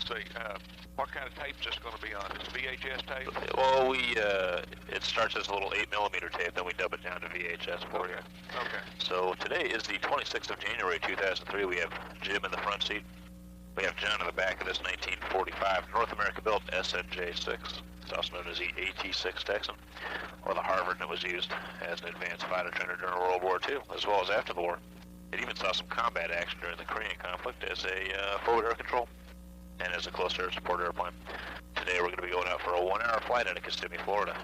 see. What kind of tape is this going to be on? Is it VHS tape? Well, it starts as a little 8mm tape, then we dub it down to VHS for you. Okay. So today is the 26th of January, 2003. We have Jim in the front seat. We have John in the back of this 1945 North America built SNJ-6. It's also known as the AT-6 Texan, or the Harvard, that was used as an advanced fighter trainer during World War II, as well as after the war. It even saw some combat action during the Korean conflict as a forward air control and as a close air support airplane. Today we're going to be going out for a 1-hour flight out of Kissimmee, Florida.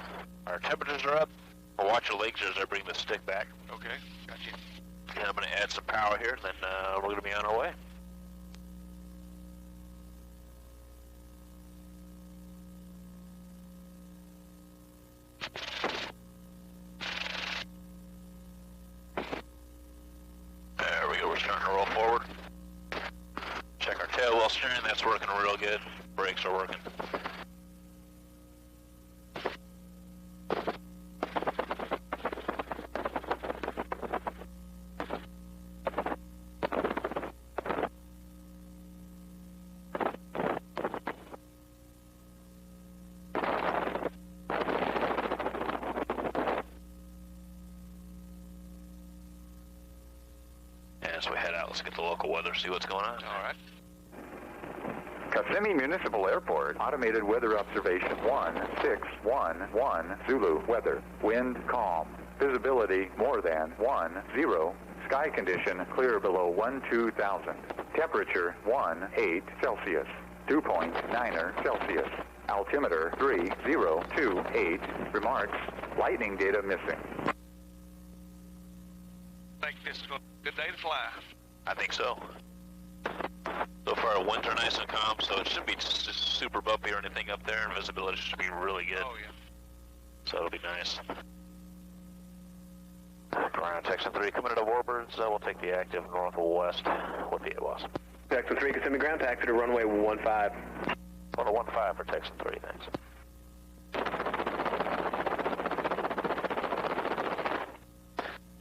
Our temperatures are up. We'll watch the legs as I bring the stick back. Okay, gotcha. And I'm going to add some power here, then we're going to be on our way. There we go, we're starting to roll forward. Check our tail wheel steering, that's working real good. Brakes are working. As we head out, let's get the local weather, see what's going on. All right. Kissimmee Municipal Airport, automated weather observation 1611 Zulu, weather, wind calm, visibility more than 10, sky condition clear below 12,000, temperature 18 Celsius, 2.9 Celsius, altimeter 3028, remarks, lightning data missing. I think this is going to be a good day to fly. I think so. So far, winds are nice and calm, so it shouldn't be super bumpy or anything up there, and visibility should be really good. Oh, yeah. So it'll be nice. Ground Texan 3 coming into Warbirds. We'll take the active northwest with the AWAS. Texan 3, Kissimmee ground, taxi to runway 15. On a 15 for Texan 3, thanks.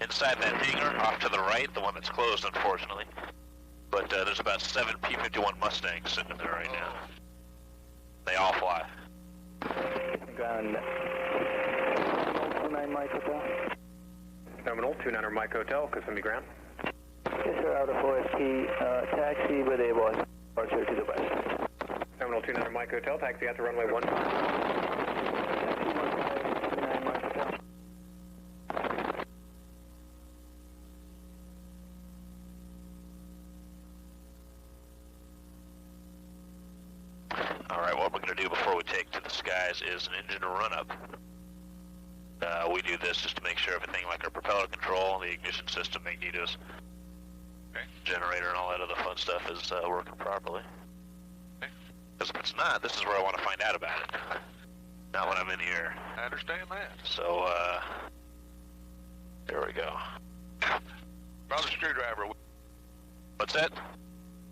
Inside that hangar, off to the right, the one that's closed, unfortunately. But there's about 7 P-51 Mustangs sitting in there right now. They all fly. Ground 29 Mike Hotel. Terminal 29 Mike Hotel, Kissimmee ground. Yes, sir, out of OSP, taxi with AWAS, departure to the west. Terminal 29 Mike Hotel, taxi out to runway 15. Taxi 29 Mike Hotel. Alright, what we're going to do before we take to the skies is an engine run-up. We do this just to make sure everything like our propeller control, the ignition system, magnetos, generator, and all that other fun stuff is working properly. Because if it's not, this is where I want to find out about it. Not when I'm in the air. I understand that. So, there we go. Brought a screwdriver with What's that?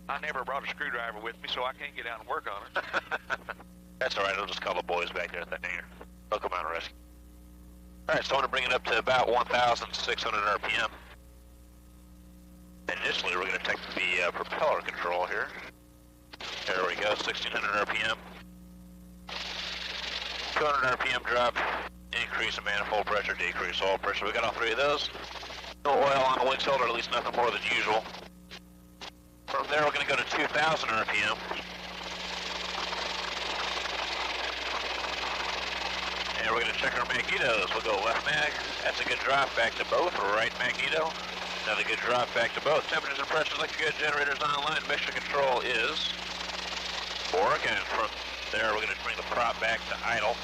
I never brought a screwdriver with me, so I can't get out and work on it. That's alright, I'll just call the boys back there at that hangar. They'll come out and rescue. Alright, so I want to bring it up to about 1,600 RPM. Initially, we're going to take the propeller control here. There we go, 1,600 RPM. 200 RPM drop, increase in manifold pressure, decrease oil pressure. We got all 3 of those. No oil on the wing cylinder, at least nothing more than usual. From there, we're going to go to 2,000 RPM. And we're going to check our magnetos. We'll go left mag. That's a good drop back to both. Right magneto. Another good drop back to both. Temperatures and pressures look good. Generators online. Mixture control is working. From there, we're going to bring the prop back to idle.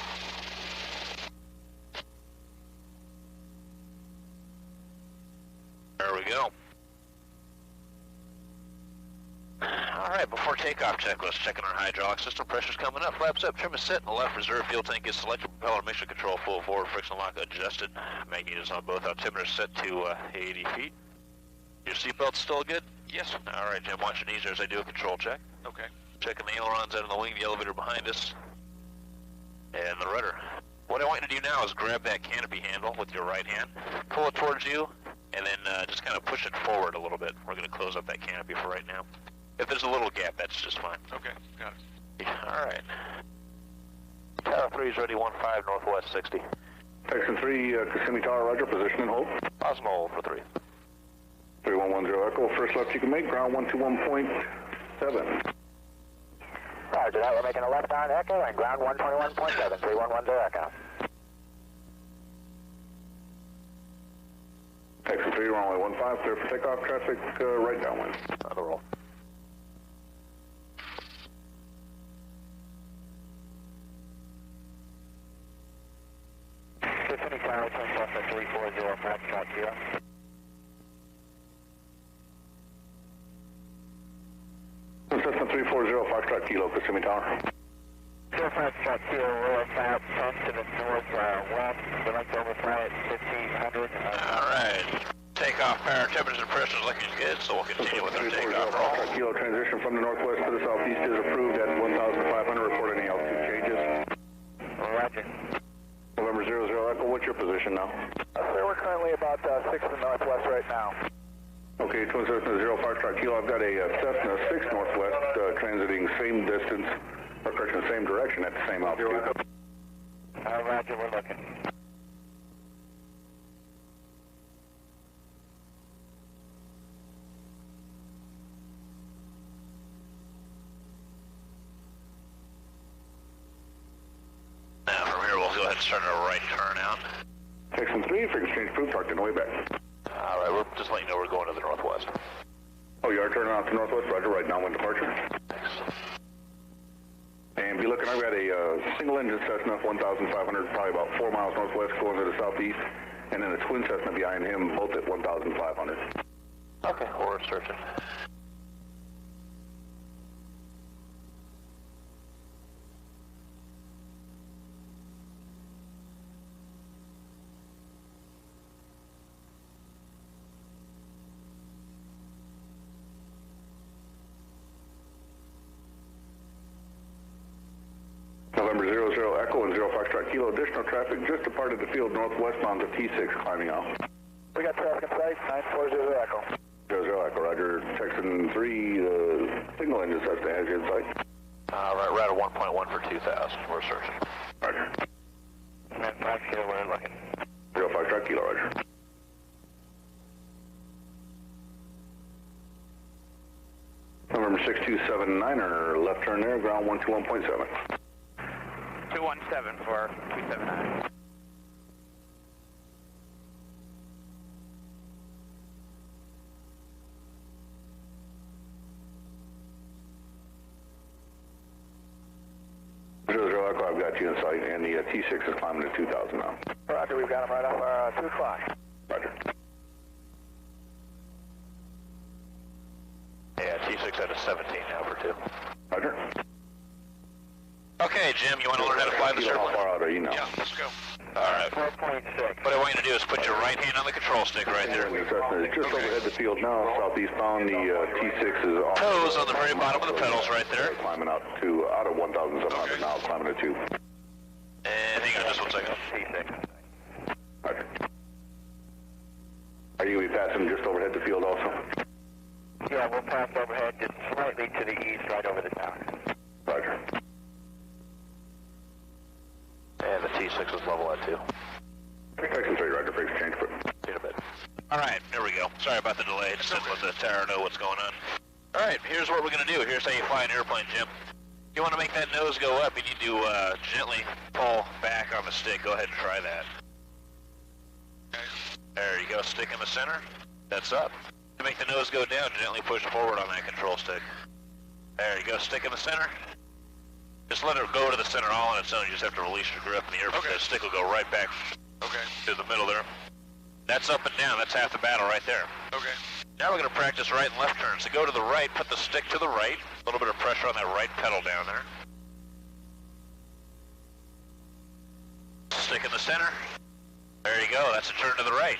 There we go. Alright, before takeoff checklist, checking our hydraulic system. Pressure's coming up, flaps up, trim is set, and the left reserve fuel tank is selected, propeller mixture control full forward, friction lock adjusted. Magnetos on both, altimeter set to 80 feet. Your seatbelt's still good? Yes. Alright, Jim, watch your knees there as I do a control check. Okay. Checking the ailerons out of the wing, the elevator behind us, and the rudder. What I want you to do now is grab that canopy handle with your right hand, pull it towards you, and then just kind of push it forward a little bit. We're going to close up that canopy for right now. If there's a little gap, that's just fine. Okay, got it. Alright. Tower 3 is ready, 15 northwest 60. Texan 3, Kissimmee Tower, roger, position and hold. Osmo hold for 3. 3110 Echo, first left you can make, ground 121.7. Roger that, we're making a left on Echo and ground 121.7, 3110 Echo. Texan 3, runway 15, clear for takeoff, traffic right downwind. Another roll. Kissimmee Tower, return Cessna 340, Foxtrot Kilo. Cessna 340, Foxtrot Kilo, Kissimmee Tower. Foxtrot Kilo, roll about 10 to the northwest, we'd like to overfly at 1500. Alright. Takeoff power, temperature and pressure is looking good, so we'll continue with our takeoff roll. Foxtrot Kilo, transition from the northwest to the southeast is approved at 1,500. Report any altitude changes. Roger. November 00 Echo, what's your position now? Sir, we're currently about 6 to the northwest right now. Okay, Twin Cessna 0 Foxtrot Kilo, I've got a Cessna 6 northwest transiting same distance, or correction, same direction at the same altitude. Roger, we're looking. Now from here we'll go ahead and start our right turn out. Texan 3, for exchange approved, parked on the way back. Alright, we're just letting you know we're going to the northwest. Oh, you are turning out to northwest, roger, right downwind departure. Thanks. And be looking, I've got a single engine Cessna, 1,500, probably about 4 miles northwest, going to the southeast, and then a twin Cessna behind him, both at 1,500. Okay, we're searching. November 00 Echo and 0 Foxtrot Kilo, additional traffic just departed the field northwestbound to T6, climbing out. We got traffic in sight, 940 Echo. 00 Echo, roger. Texan 3, single engine Cessna has you in sight. Alright, we're at a 1.1 for 2,000. We're searching. Roger. 5 Kilo, we're looking. 0 Foxtrot Kilo, roger. November 6279er, left turn there, ground 121.7. 217 for 279. Echo, I've got you in sight, and the T6 is climbing to 2,000 now. Roger, we've got him right off our 2 o'clock. Roger. Yeah, T6 at a 17 now for 2. Roger. Okay, Jim, you want to learn how to fly this airplane? How far out are you now? Yeah, let's go. Alright. 4.6. What I want you to do is put your right hand on the control stick right there. The Cessna is just overhead the field now, southeast bound. The T6 is off. Toes on the very bottom of the pedals right there. Climbing out of 1,700 now, climbing to 2. And hang on just 1 second. T6. Roger. Are you going to be passing just overhead the field also? Yeah, we'll pass overhead just slightly to the east, right over the tower. Roger. And the T6 is level at 2. Texan 3, roger, for exchange. In a bit. Alright, there we go. Sorry about the delay. Just didn't let the tower know what's going on. Alright, here's what we're going to do. Here's how you fly an airplane, Jim. If you want to make that nose go up, you need to gently pull back on the stick. Go ahead and try that. There you go. Stick in the center. That's up. To make the nose go down, gently push forward on that control stick. There you go. Stick in the center. Just let it go to the center all on its own. You just have to release your grip, and the stick will go right back to the middle there. That's up and down. That's half the battle right there. Okay. Now we're going to practice right and left turns. So go to the right, put the stick to the right. A little bit of pressure on that right pedal down there. Stick in the center. There you go. That's a turn to the right.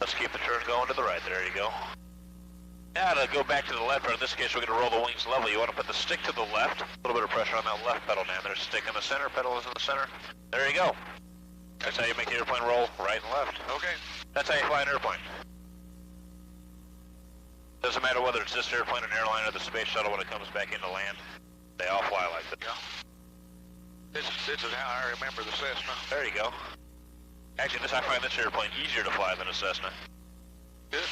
Let's keep the turn going to the right. There you go. Now to go back to the left, or in this case we're going to roll the wings level. You want to put the stick to the left. A little bit of pressure on that left pedal down there. Stick in the center, pedal is in the center. There you go. That's how you make the airplane roll right and left. Okay. That's how you fly an airplane. Doesn't matter whether it's this airplane, an airline, or the space shuttle when it comes back into land. They all fly like that. Yeah. This is how I remember the Cessna. There you go. Actually, I find this airplane easier to fly than a Cessna. Good.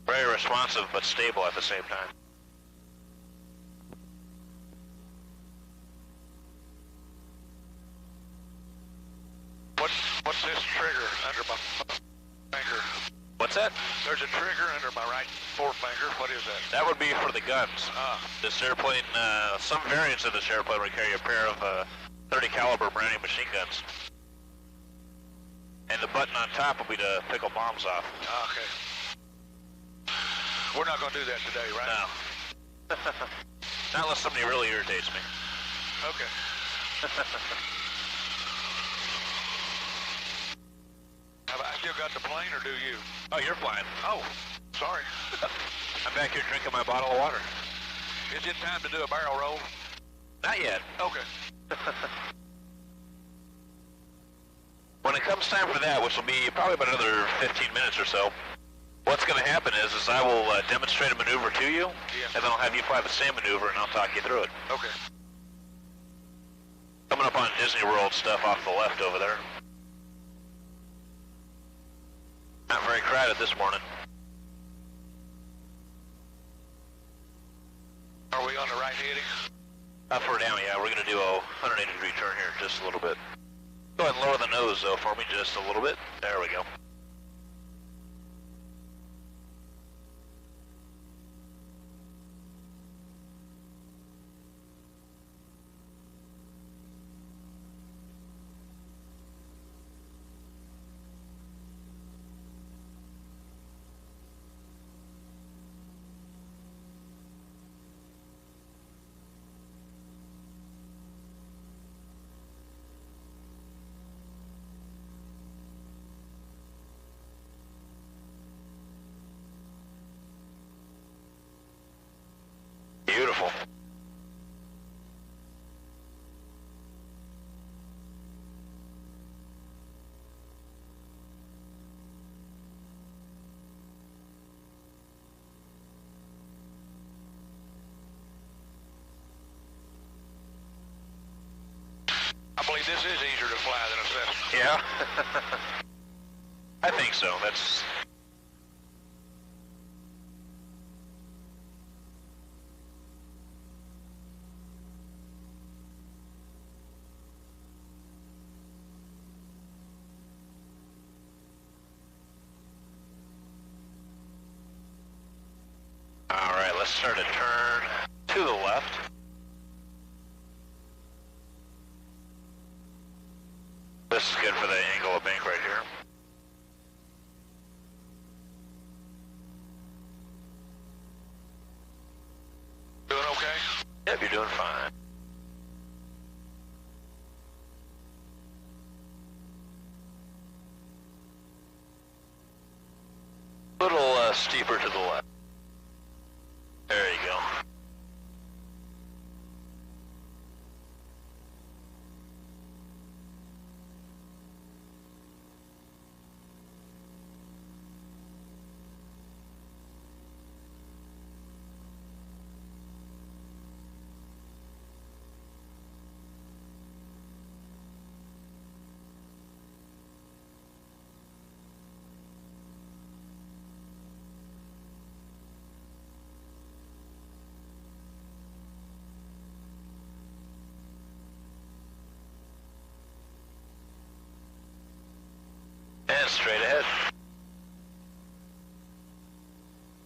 Very responsive, but stable at the same time. What's this trigger under my finger? What's that? There's a trigger under my right forefinger. What is that? That would be for the guns. This airplane, some variants of this airplane would carry a pair of 30 caliber Browning machine guns. And the button on top will be to pickle bombs off. Okay. We're not going to do that today, right? No. Not unless somebody really irritates me. Okay. Have I still got the plane, or do you? Oh, you're flying. Oh, sorry. I'm back here drinking my bottle of water. Is it time to do a barrel roll? Not yet. Okay. When it comes time for that, which will be probably about another 15 minutes or so, what's going to happen is I will demonstrate a maneuver to you, and then I'll have you fly the same maneuver, and I'll talk you through it. Okay. Coming up on Disney World stuff off the left over there. Not very crowded this morning. Are we on the right heading? Up or down, yeah. We're going to do a 180-degree turn here in just a little bit. Go ahead and lower the nose, though, for me just a little bit. There we go. Beautiful. I believe this is easier to fly than a Cessna. Yeah? I think so. That's... Alright, let's start a turn to the left. This is good for the angle of bank right here. Doing okay? Yep, you're doing fine. A little steeper to the left. There you go. And straight ahead.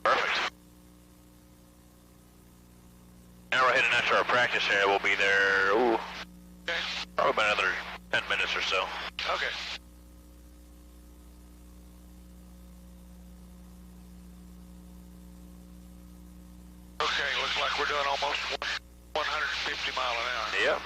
Perfect. Now we're heading out to our practice area. We'll be there, Okay. probably about another 10 minutes or so. Okay. Okay, looks like we're doing almost 150 mile an hour. Yep.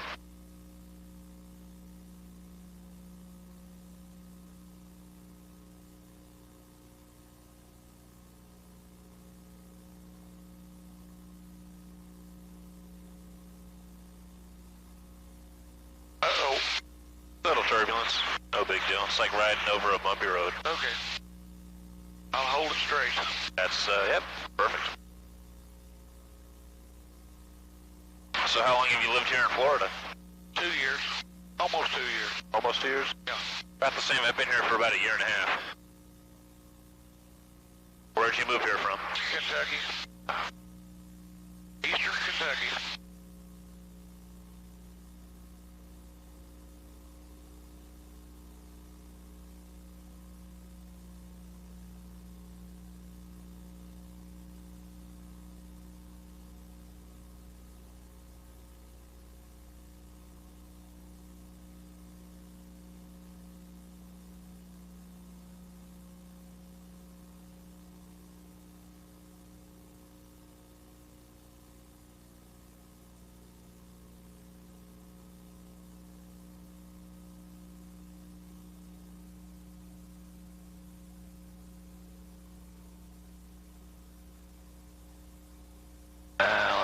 Uh-oh. Little turbulence. No big deal. It's like riding over a bumpy road. Okay. I'll hold going straight. That's, yep, perfect. So how long have you lived here in Florida? 2 years. Almost 2 years. Almost 2 years? Yeah. About the same. I've been here for about 1.5 years. Where'd you move here from? Kentucky. Eastern Kentucky.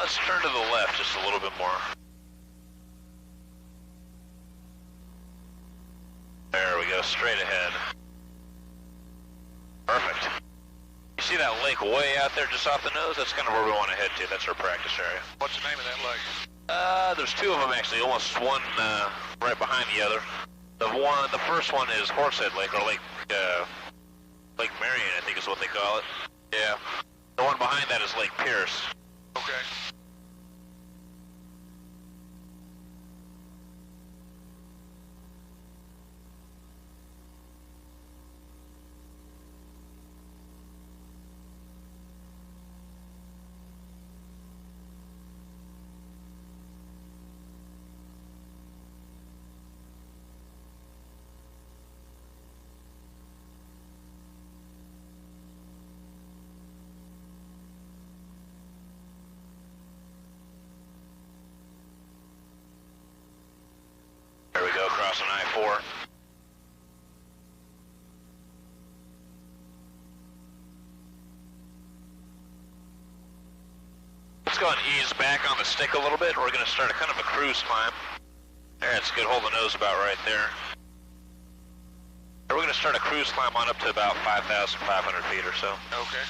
Let's turn to the left just a little bit more. There we go, straight ahead. Perfect. You see that lake way out there just off the nose? That's kind of where we want to head to. That's our practice area. What's the name of that lake? There's 2 of them actually, almost one right behind the other. The first one is Horsehead Lake, or Lake Marion, I think is what they call it. Yeah. The one behind that is Lake Pierce. Okay. There we go, crossing I-4. Let's go and ease back on the stick a little bit. We're going to start a kind of a cruise climb. There, it's good. Hold the nose about right there. And we're going to start a cruise climb on up to about 5,500 feet or so. Okay.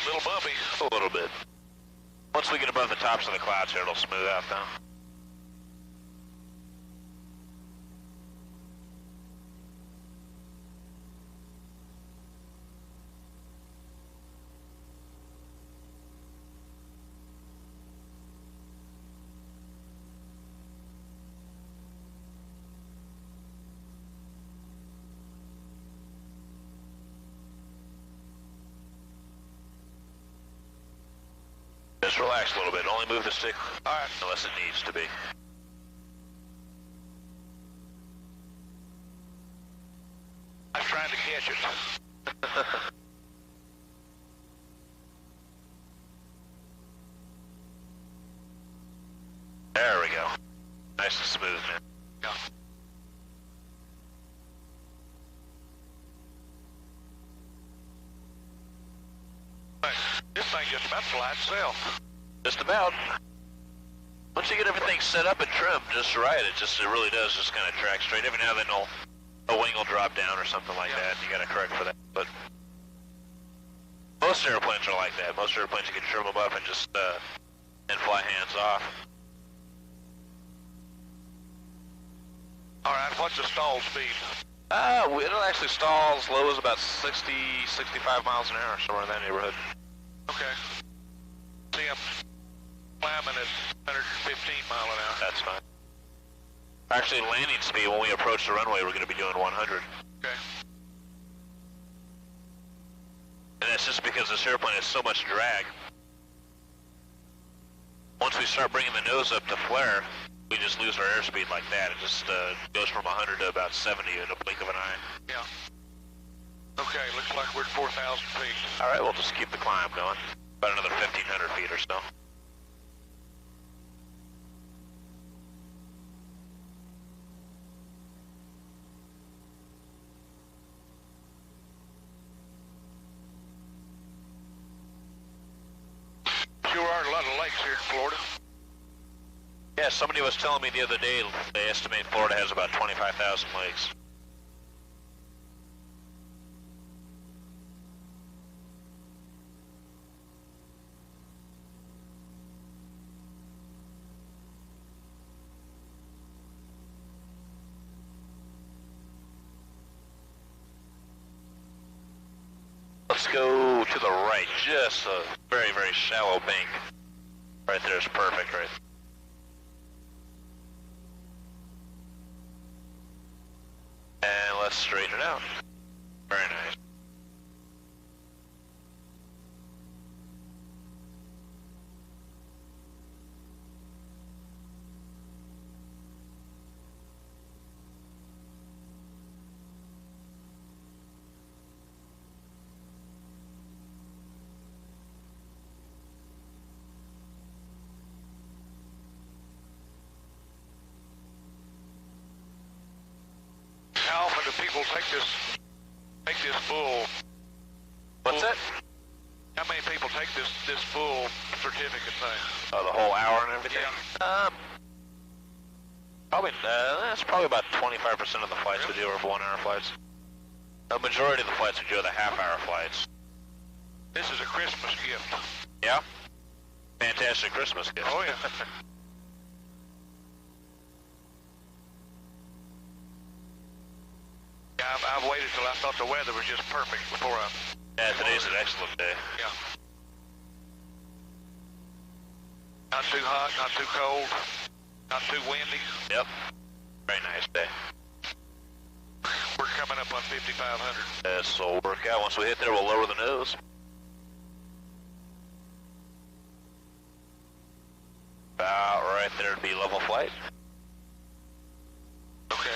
Little bumpy. A little bit. Once we get above the tops of the clouds here, it'll smooth out though. Just relax a little bit. Only move the stick unless it needs to be. I was trying to catch it. There we go. Nice and smooth now. Yeah. This thing just about fly itself. Just about. Once you get everything set up and trimmed just right, it really does just kind of track straight. Every now and then a wing will drop down or something like that. You got to correct for that. But most airplanes are like that. Most airplanes you can trim them up and just and fly hands off. All right, what's the stall speed? It'll actually stall as low as about 60, 65 miles an hour, somewhere in that neighborhood. Okay. See, I'm climbing at 115 mile an hour. That's fine. Actually, landing speed, when we approach the runway, we're going to be doing 100. Okay. And that's just because this airplane has so much drag. Once we start bringing the nose up to flare, we just lose our airspeed like that. It just goes from 100 to about 70 in a blink of an eye. Yeah. Okay, looks like we're at 4,000 feet. All right, we'll just keep the climb going. About another 1,500 feet or so. Yeah, somebody was telling me the other day they estimate Florida has about 25,000 lakes. Let's go to the right, just a very, very shallow bank. Right there is perfect, right? And let's straighten it out. Very nice. How often do people take this full? What's that? How many people take this full certificate thing? Oh, the whole hour and everything? Yeah. Probably, that's probably about 25% of the flights we do are 1 hour flights. The majority of the flights we do are the half-hour flights. This is a Christmas gift. Yeah? Fantastic Christmas gift. Oh, yeah. Yeah, I've waited till I thought the weather was just perfect before I... Yeah, today's an excellent day. Yeah. Not too hot, not too cold, not too windy. Yep. Very nice day. We're coming up on 5,500. This will work out. Once we hit there, we'll lower the nose. About right there to be level flight. Okay.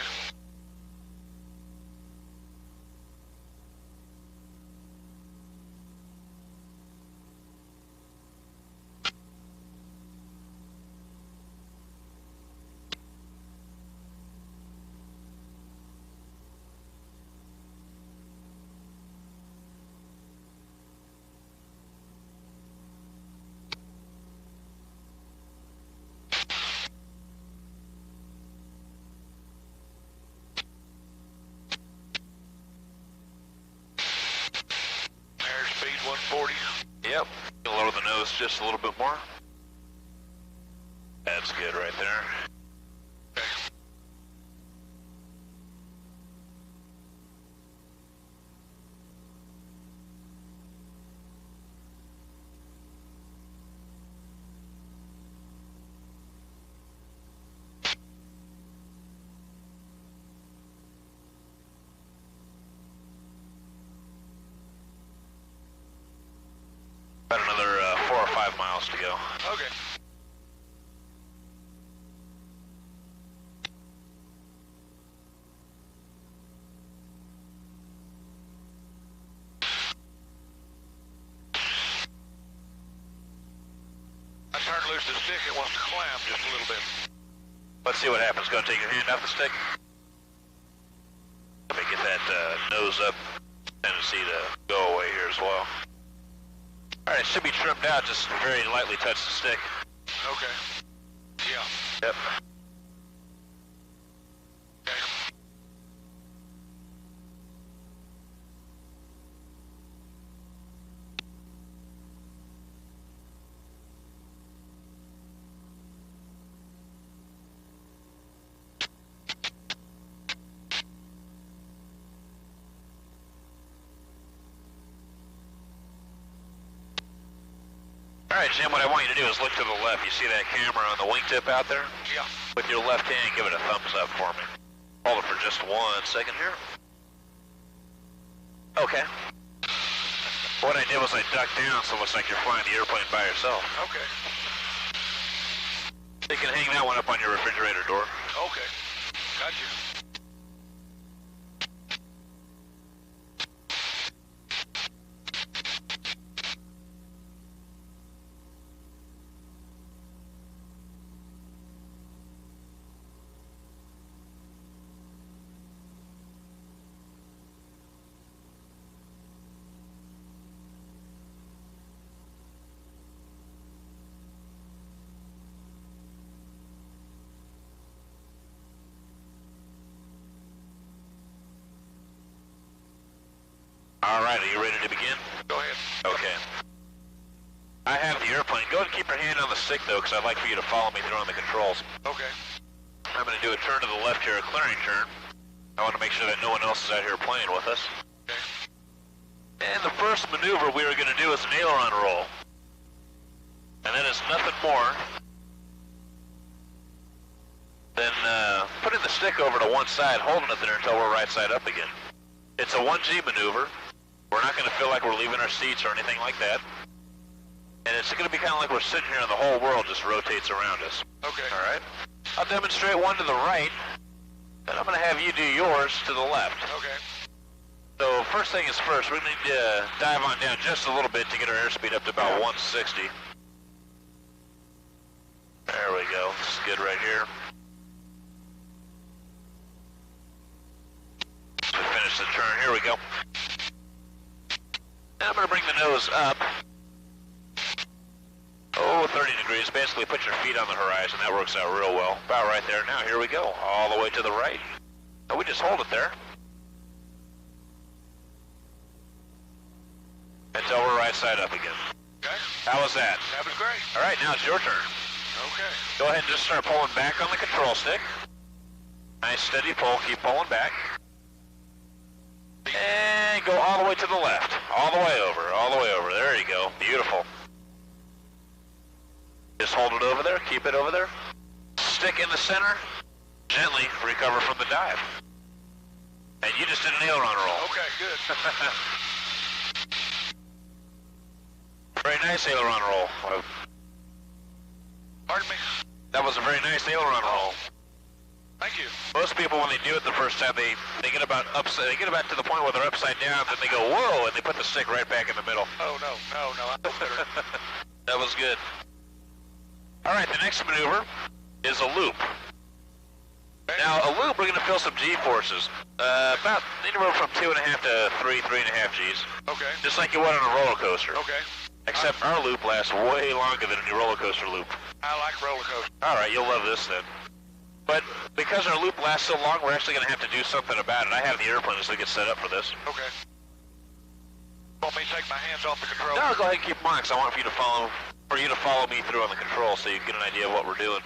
Airspeed 140. Yep. Lower the nose just a little bit more. That's good right there. Okay. About another 4 or 5 miles to go. Okay. I turned loose the stick, it wants to climb just a little bit. Let's see what happens. Go take your hand off the stick. Let me get that nose up. Tendency to go away here as well. Alright, it should be trimmed out. Just very lightly touch the stick. Okay. Yeah. Yep. Okay. Alright, Jim, what I want you to do is look to the left. You see that camera on the wingtip out there? Yeah. With your left hand, give it a thumbs up for me. Hold it for just 1 second here. Okay. What I did was I ducked down so it looks like you're flying the airplane by yourself. Okay. You can hang that one up on your refrigerator door. Okay. Got you. All right, are you ready to begin? Go ahead. Okay. I have the airplane. Go ahead and keep your hand on the stick, though, because I'd like for you to follow me through on the controls. Okay. I'm going to do a turn to the left here, a clearing turn. I want to make sure that no one else is out here playing with us. Okay. And the first maneuver we are going to do is an aileron roll. And that is nothing more than putting the stick over to one side, holding it there until we're right side up again. It's a 1G maneuver. We're not going to feel like we're leaving our seats or anything like that. And it's going to be kind of like we're sitting here and the whole world just rotates around us. Okay. All right? I'll demonstrate one to the right, and I'm going to have you do yours to the left. Okay. So first thing is first, we need to dive on down just a little bit to get our airspeed up to about 160. There we go. This is good right here. So finish the turn. Here we go. Now I'm going to bring the nose up. Oh, 30 degrees. Basically put your feet on the horizon. That works out real well. About right there. Now here we go. All the way to the right. Now we just hold it there until we're right side up again. Okay. How was that? That was great. All right, now it's your turn. Okay. Go ahead and just start pulling back on the control stick. Nice steady pull. Keep pulling back. And go all the way to the left. All the way over. All the way over. There you go. Beautiful. Just hold it over there. Keep it over there. Stick in the center. Gently recover from the dive. And you just did an aileron roll. Okay, good. Very nice aileron roll. Pardon me? That was a very nice aileron roll. Thank you. Most people, when they do it the first time, they get about upside. They get about to the point where they're upside down, then they go whoa, and they put the stick right back in the middle. Oh no, I know better. That was good. All right, the next maneuver is a loop. Okay. Now, a loop, we're going to feel some G-forces. About anywhere from 2.5 to 3.5 Gs. Okay. Just like you would on a roller coaster. Okay. Except our loop lasts way longer than any roller coaster loop. I like roller coasters. All right, you'll love this then. But because our loop lasts so long, we're actually going to have to do something about it. I have the airplane as we get set up for this. Okay. Want me to take my hands off the control? No, go ahead and keep them on, because I want you to follow me through on the control so you get an idea of what we're doing.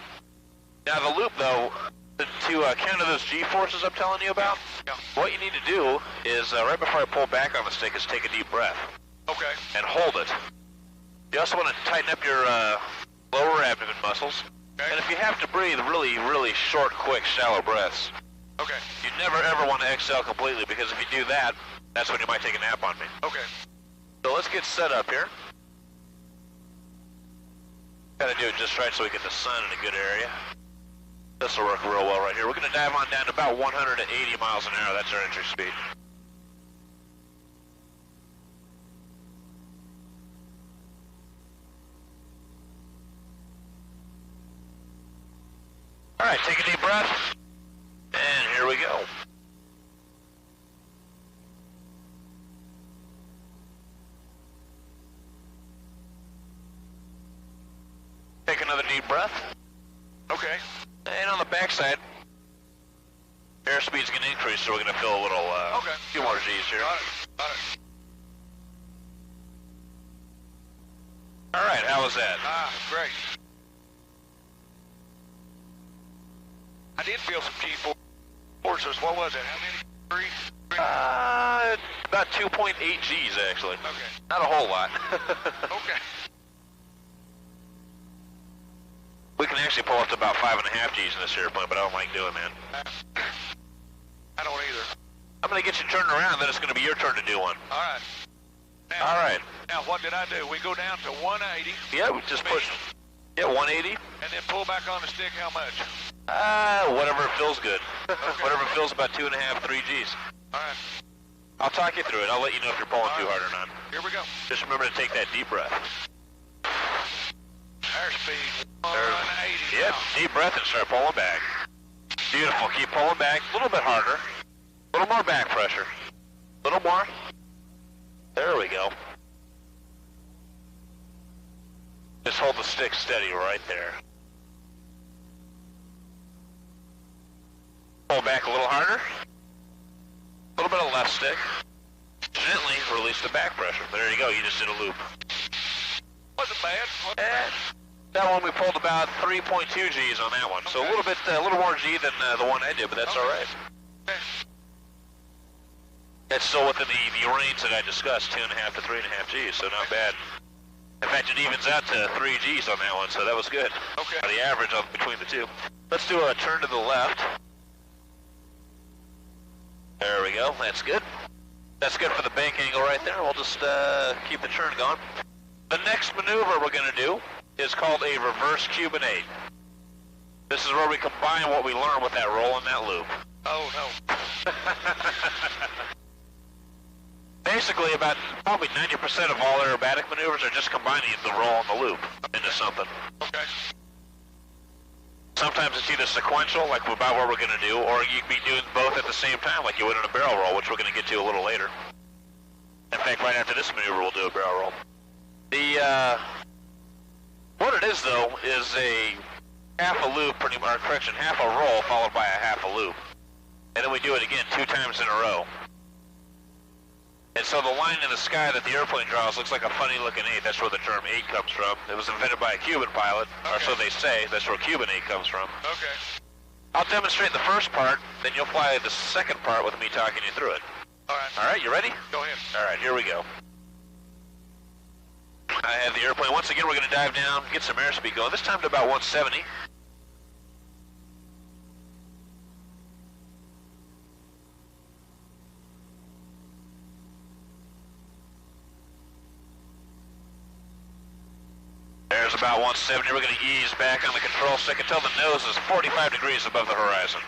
Now the loop, though, to counter those G-forces I'm telling you about, Yeah. what you need to do is, right before I pull back on the stick, is take a deep breath. Okay. And hold it. You also want to tighten up your lower abdomen muscles. Okay. And if you have to breathe, really, really short, quick, shallow breaths. Okay. You never, ever want to exhale completely, because if you do that, that's when you might take a nap on me. Okay. So let's get set up here. Gotta do it just right so we get the sun in a good area. This will work real well right here. We're going to dive on down to about 180 miles an hour. That's our entry speed. All right, take a deep breath. And here we go. Take another deep breath. Okay. And on the backside, airspeed's going to increase, so we're going to feel a little, Okay. few more G's here. Got it. Got it. All right, how was that? Ah, great. I did feel some G-forces. What was it? How many? Three? About 2.8 G's, actually. Okay. Not a whole lot. Okay. We can actually pull up to about 5.5 G's in this airplane, but I don't like doing that. I don't either. I'm going to get you turned around, then it's going to be your turn to do one. All right. Now, All right. Now, what did I do? We go down to 180. Yeah, we just push. Yeah, 180. And then pull back on the stick how much? Whatever feels good. Okay. Whatever feels about 2.5, 3 G's. All right. I'll talk you through it. I'll let you know if you're pulling too hard or not. Here we go. Just remember to take that deep breath. Airspeed 180. Yep, deep breath and start pulling back. Beautiful. Keep pulling back. A little bit harder. A little more back pressure. A little more. There we go. Just hold the stick steady right there. Pull back a little harder. A little bit of left stick. gently release the back pressure. There you go, you just did a loop. Wasn't bad. That one we pulled about 3.2 Gs on that one. So a little more G than the one I did, but that's all right. Okay. That's still within the range that I discussed, 2.5 to 3.5 Gs, so not bad. In fact, it evens out to 3 Gs on that one, so that was good. Okay. The average of between the two. Let's do a turn to the left. There we go, that's good. That's good for the bank angle right there. We'll just keep the turn going. The next maneuver we're going to do is called a reverse Cuban 8. This is where we combine what we learned with that roll and that loop. Oh, no. Basically, about probably 90% of all aerobatic maneuvers are just combining the roll and the loop into something. Okay. Sometimes it's either sequential, like about what we're going to do, or you'd be doing both at the same time, like you would in a barrel roll, which we're going to get to a little later. In fact, right after this maneuver, we'll do a barrel roll. What it is, though, is a half a loop, half a roll followed by a half a loop. And then we do it again 2 times in a row. And so the line in the sky that the airplane draws looks like a funny looking 8. That's where the term 8 comes from. It was invented by a Cuban pilot, or so they say. That's where Cuban 8 comes from. Okay. I'll demonstrate the first part, then you'll fly the second part with me talking you through it. All right. All right, you ready? Go ahead. All right, here we go. I have the airplane. Once again, we're going to dive down, get some airspeed going. This time to about 170. There's about 170. We're going to ease back on the control stick until the nose is 45 degrees above the horizon.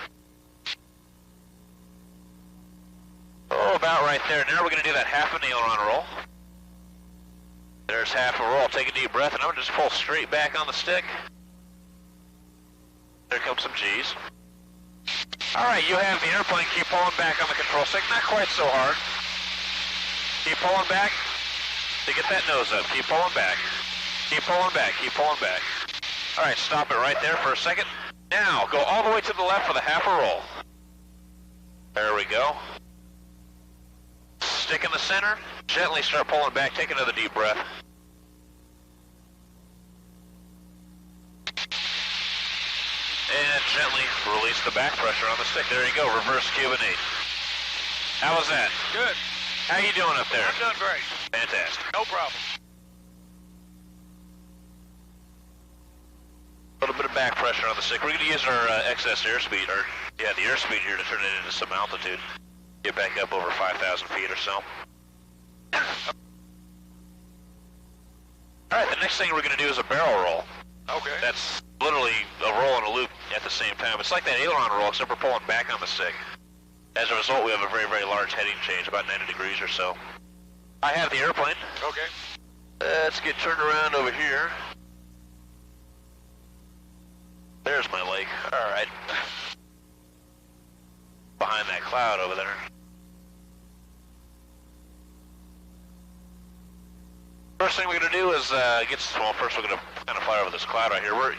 Oh, about right there. Now we're going to do that half an aileron roll. There's half a roll. Take a deep breath, and I'm going to just pull straight back on the stick. There comes some G's. All right, you have the airplane. Keep pulling back on the control stick. Not quite so hard. Keep pulling back to get that nose up. Keep pulling back. Keep pulling back. Keep pulling back. All right, stop it right there for a second. Now, go all the way to the left for the half a roll. There we go. Stick in the center. Gently start pulling back. Take another deep breath. And gently release the back pressure on the stick. There you go. Reverse Cuban 8. How was that? Good. How you doing up there? I'm doing great. Fantastic. No problem. A little bit of back pressure on the stick. We're going to use our excess airspeed, the airspeed here to turn it into some altitude. Get back up over 5,000 feet or so. All right, the next thing we're going to do is a barrel roll. Okay. That's literally a roll and a loop at the same time. It's like that aileron roll, except we're pulling back on the stick. As a result, we have a very, very large heading change, about 90 degrees or so. I have the airplane. Okay. Let's get turned around over here. There's my lake. All right. Behind that cloud over there. First thing we're going to do is first we're going to kind of fly over this cloud right here. We're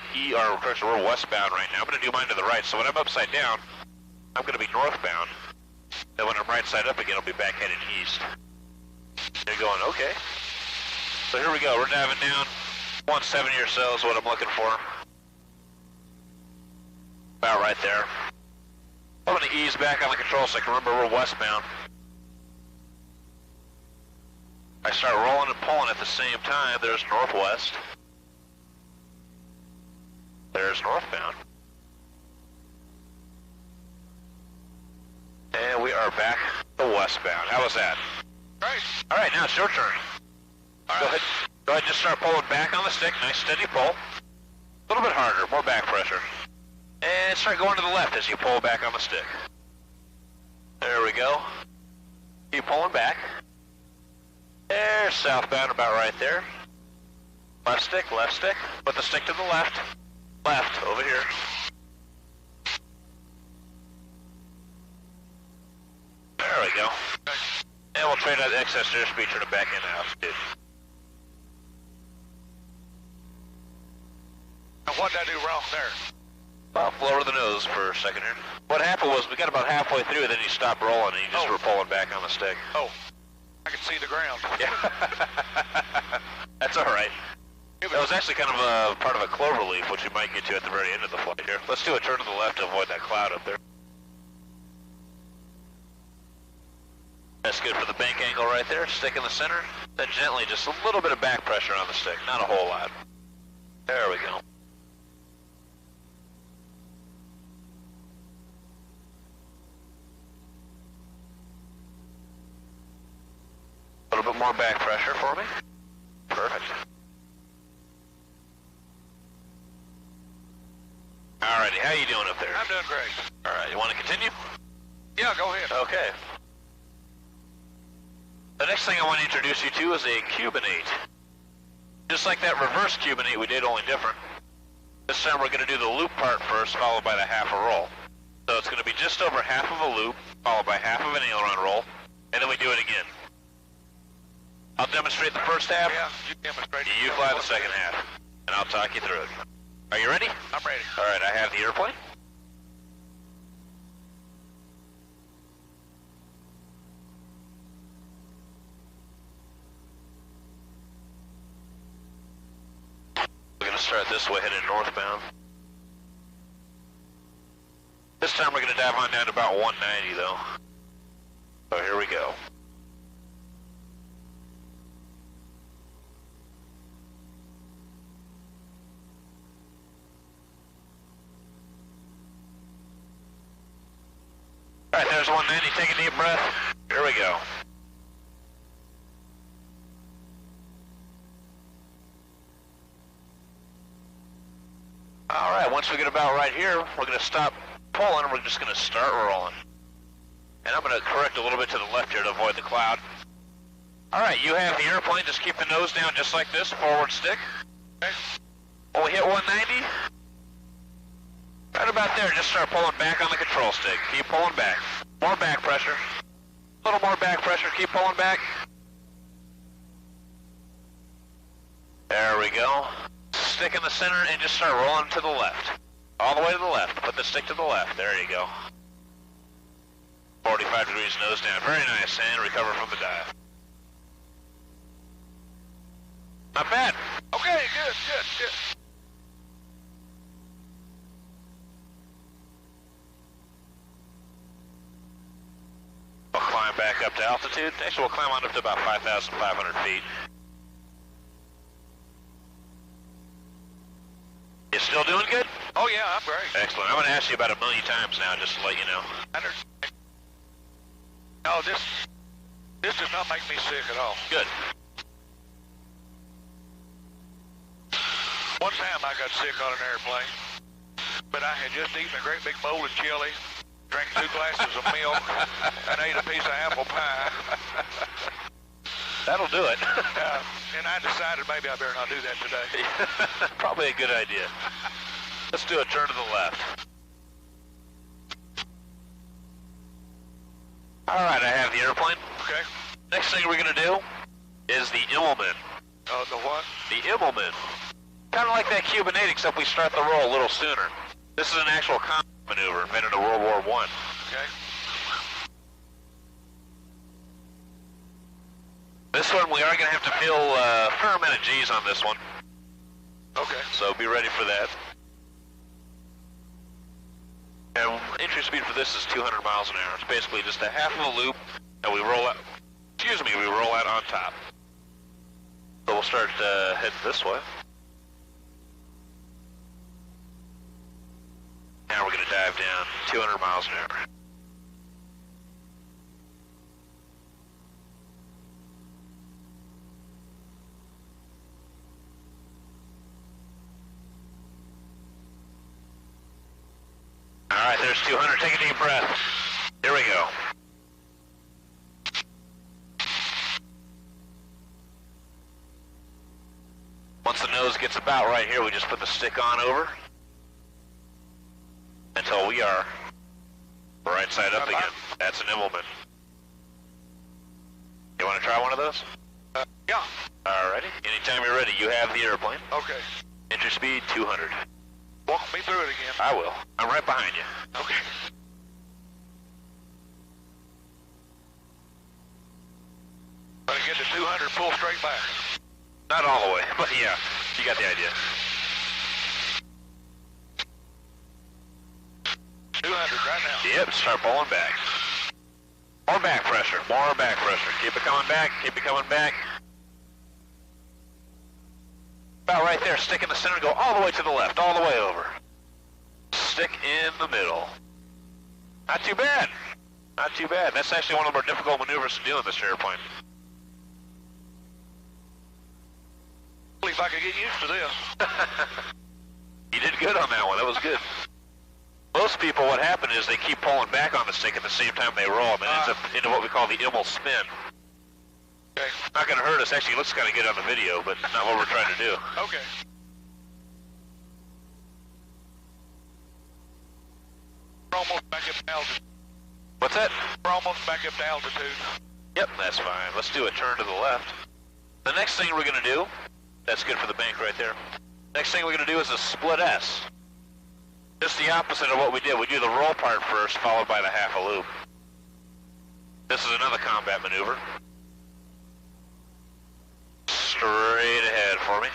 westbound right now. I'm going to do mine to the right. So when I'm upside down, I'm going to be northbound. Then when I'm right side up again, I'll be back heading east. You're going, okay. So here we go. We're diving down. 170 or so is what I'm looking for. About right there. I'm going to ease back on the control stick. Remember, we're westbound. I start rolling and pulling at the same time. There's northwest. There's northbound. And we are back to westbound. How was that? Right. All right, now it's your turn. All right. Go ahead and just start pulling back on the stick. Nice steady pull. A little bit harder, more back pressure. And start going to the left as you pull back on the stick. There we go. Keep pulling back. There's southbound about right there. Left stick, left stick. Put the stick to the left. Left, over here. There we go. And we'll trade out the excess airspeed, turn it back in altitude. Now what did I do wrong there? Well, lower the nose for a second here. What happened was we got about halfway through, and then you stopped rolling, and you just were pulling back on the stick. Oh. I can see the ground. Yeah. That's all right. That was actually kind of a part of a clover leaf, which we might get to at the very end of the flight here. Let's do a turn to the left to avoid that cloud up there. That's good for the bank angle right there. Stick in the center. Then gently, just a little bit of back pressure on the stick, not a whole lot. There we go. A little bit more back pressure for me. Perfect. Alrighty, how you doing up there? I'm doing great. Alright, you want to continue? Yeah, go ahead. Okay. The next thing I want to introduce you to is a Cubanate. Just like that reverse Cubanate we did, only different. This time we're going to do the loop part first, followed by the half a roll. So it's going to be just over half of a loop, followed by half of an aileron roll, and then we do it again. I'll demonstrate the first half. Yeah, you demonstrate. You fly the second half, and I'll talk you through it. Are you ready? I'm ready. All right, I have the airplane. We're going to start this way, heading northbound. This time we're going to dive on down to about 190, though. So here we go. All right, there's 190. Take a deep breath. Here we go. All right, once we get about right here, we're going to stop pulling and we're just going to start rolling. And I'm going to correct a little bit to the left here to avoid the cloud. All right, you have the airplane. Just keep the nose down just like this, forward stick. Okay. When we hit 190, right about there, just start pulling back on the control stick. Keep pulling back. More back pressure. A little more back pressure. Keep pulling back. There we go. Stick in the center and just start rolling to the left. All the way to the left. Put the stick to the left. There you go. 45 degrees nose down. Very nice. And recover from the dive. Not bad. Okay, good. We'll climb back up to altitude. Actually, we'll climb on up to about 5,500 feet. You still doing good? Oh yeah, I'm great. Excellent. I'm going to ask you about 1 million times now, just to let you know. No, this does not make me sick at all. Good. One time I got sick on an airplane, but I had just eaten a great big bowl of chili, drank 2 glasses of milk, and ate a piece of apple pie. That'll do it. And I decided maybe I better not do that today. Probably a good idea. Let's do a turn to the left. All right, I have the airplane. Okay. Next thing we're going to do is the Immelman. The what? The Immelman. Kind of like that Cubanate, except we start the roll a little sooner. This is an actual combat maneuver invented in World War I. Okay. This one, we are going to have to feel a fair amount of G's on this one. Okay. So be ready for that. And entry speed for this is 200 miles an hour. It's basically just a half of a loop, and we roll out, we roll out on top. So we'll start heading this way. Now we're going to dive down 200 miles an hour. All right, there's 200. Take a deep breath. Here we go. Once the nose gets about right here, we just put the stick on over until we are right side up again. That's an Immelman. You want to try one of those? Yeah. All righty. Anytime you're ready, you have the airplane. Okay. Entry speed 200. Walk me through it again. I will. I'm right behind you. Okay. pull straight back. Not all the way, but yeah, you got the idea. 200 right now. Yep, start pulling back. More back pressure, more back pressure. Keep it coming back, keep it coming back. About right there, stick in the center, go all the way to the left, all the way over. Stick in the middle. Not too bad. Not too bad. That's actually one of the more difficult maneuvers to do in this airplane. If I could get used to this. You did good on that one. That was good. Most people, what happened is they keep pulling back on the stick at the same time they roll, and it ends up into what we call the Immel spin. Okay. Not going to hurt us. Actually, it looks kind of good on the video, but not what we're trying to do. Okay. We're almost back up to altitude. What's that? We're almost back up to altitude. Yep, that's fine. Let's do a turn to the left. The next thing we're going to do, that's good for the bank right there. Next thing we're going to do is a split S. Just the opposite of what we did. We do the roll part first, followed by the half a loop. This is another combat maneuver. Straight ahead for me.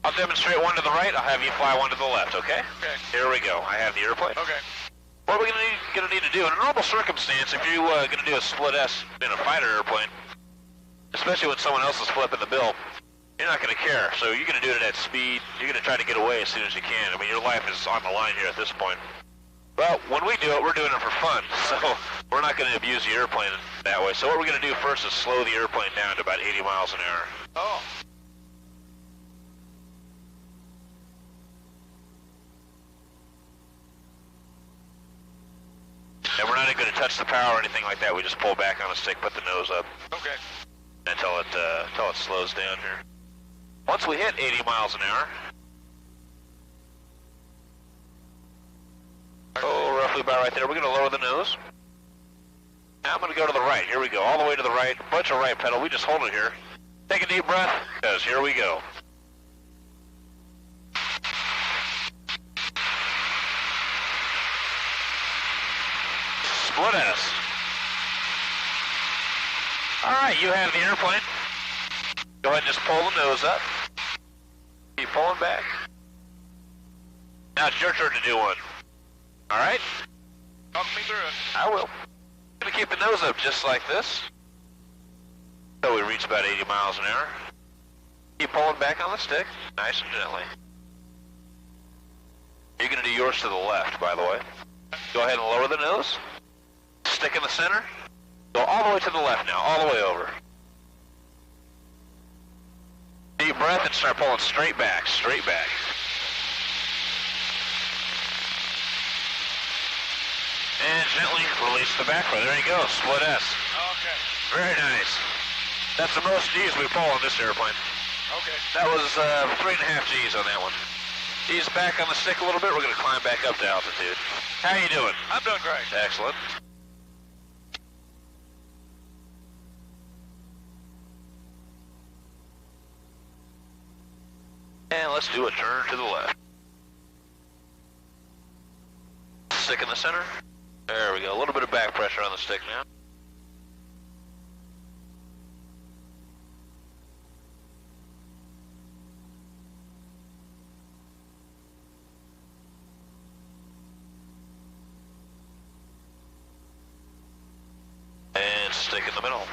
I'll demonstrate one to the right, I'll have you fly one to the left, okay? Okay. Here we go. I have the airplane. Okay. What we're going to need to do, in a normal circumstance, if you're going to do a split S in a fighter airplane, especially when someone else is flipping the bill, you're not going to care. So you're going to do it at speed. You're going to try to get away as soon as you can. I mean, your life is on the line here at this point. Well, when we do it, we're doing it for fun. So we're not going to abuse the airplane that way. So what we're going to do first is slow the airplane down to about 80 miles an hour. Oh. And we're not going to touch the power or anything like that. We just pull back on the stick, put the nose up. Okay. Until it slows down here. Once we hit 80 miles an hour, oh, roughly about right there, we're going to lower the nose. Now I'm going to go to the right. Here we go, all the way to the right. Bunch of right pedal. We just hold it here. Take a deep breath, because here we go. Split S. All right, you have the airplane. Go ahead and just pull the nose up. Keep pulling back. Now it's your turn to do one. All right? Talk me through it. I will. I'm going to keep the nose up just like this until we reach about 80 miles an hour. Keep pulling back on the stick, nice and gently. You're going to do yours to the left, by the way. Go ahead and lower the nose. Stick in the center. Go all the way to the left now, all the way over. Deep breath and start pulling straight back, straight back. And gently release the back row. There you go, split S. Okay. Very nice. That's the most G's we pull on this airplane. Okay. That was 3.5 G's on that one. Ease back on the stick a little bit. We're going to climb back up to altitude. How you doing? I'm doing great. Excellent. And let's do a turn to the left. Stick in the center. There we go. A little bit of back pressure on the stick now. And stick in the middle.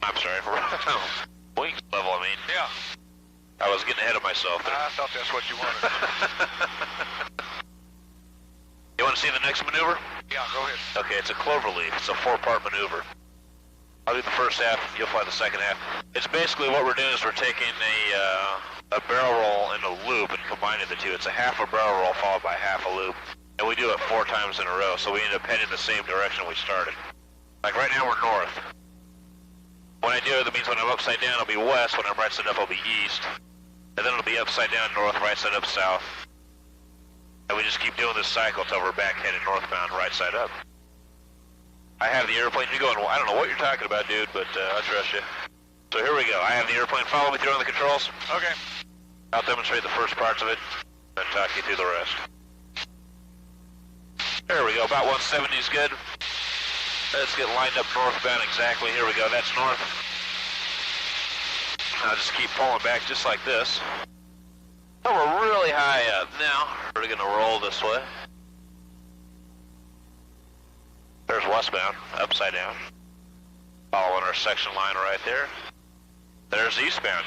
I'm sorry for wing level, I mean. Yeah. I was getting ahead of myself there. I thought that's what you wanted. You want to see the next maneuver? Yeah, go ahead. Okay, it's a clover leaf. It's a 4-part maneuver. I'll do the first half, you'll fly the second half. It's basically what we're doing is we're taking a barrel roll and a loop and combining the two. It's a half a barrel roll followed by half a loop. And we do it 4 times in a row, so we end up heading the same direction we started. Like right now we're north. When I do it, that means when I'm upside down, it'll be west. When I'm right side up, it'll be east. And then it'll be upside down north, right side up south. And we just keep doing this cycle until we're back headed northbound, right side up. I have the airplane. You're going, well, I don't know what you're talking about, dude, but I trust you. So here we go. I have the airplane. Follow me through on the controls. Okay. I'll demonstrate the first parts of it, then talk you through the rest. There we go. About 170 is good. Let's get lined up northbound exactly. Here we go. That's north. I'll just keep pulling back just like this. Oh, we're really high up now. We're going to roll this way. There's westbound, upside down. Following our section line right there. There's eastbound.